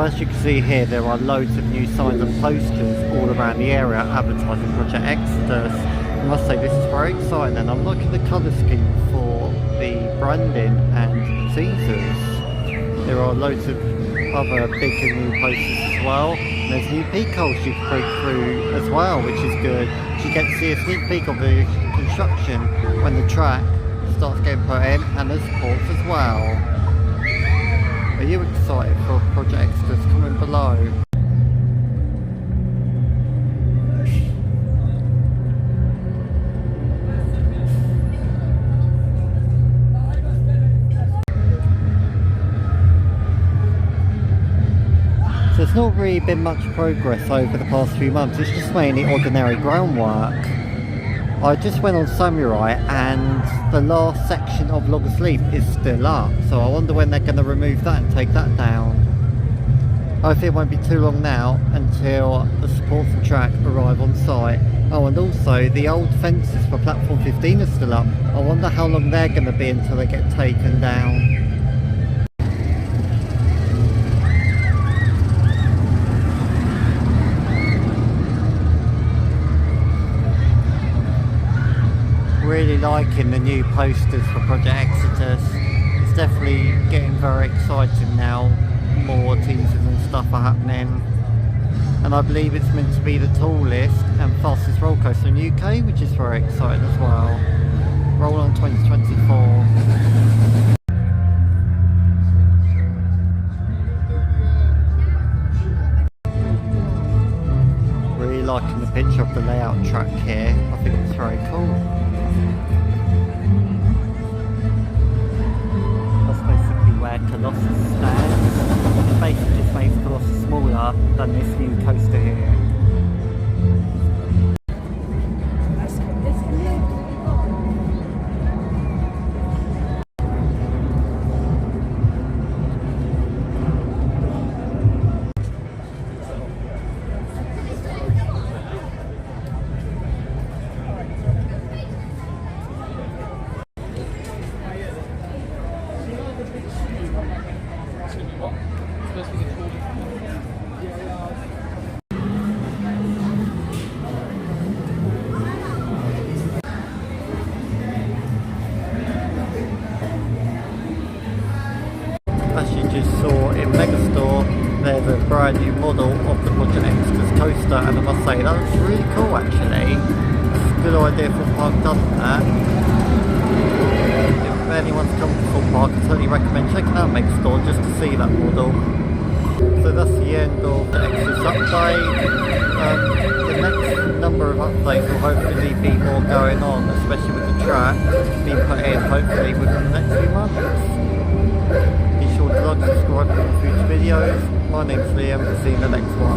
as you can see here, there are loads of new signs and posters all around the area advertising Projectexodus. I must say this is very exciting, and I'm liking the colour scheme for the branding and Caesars. There are loads of other big and new posters as well. And there's new peak holes you can break through as well, which is good. You get to see a sneak peek of the construction when the track starts getting put in, and the supports as well. Are you excited for Projectexodus? Comment below. So there's not really been much progress over the past few months. It's just mainly ordinary groundwork. I just went on Samurai and the last section of Loggers Leap is still up, so I wonder when they're going to remove that and take that down. Hopefully it won't be too long now until the supports and track arrive on site. Oh, and also the old fences for platform 15 are still up. I wonder how long they're going to be until they get taken down. Really liking the new posters for Projectexodus. It's definitely getting very exciting now. More teasers and stuff are happening, and I believe it's meant to be the tallest and fastest roller coaster in the UK, which is very exciting as well. Roll on 2024. Really liking the picture of the layout track here. I think it's very cool. That's basically where Colossus stands. It basically just makes Colossus smaller than this new coaster here. As you just saw in Megastore, there's a brand new model of the Projectexodus coaster, and I must say that looks really cool actually. It's a good idea for Park done that. If anyone's come to Thorpe Park, I totally recommend checking out Megastore just to see that model. So that's the end of the Exodus update. The next number of updates will hopefully be more going on, especially with the track being put in hopefully within the next few months. Be sure to like, subscribe for future videos. My name's Liam, see you in the next one.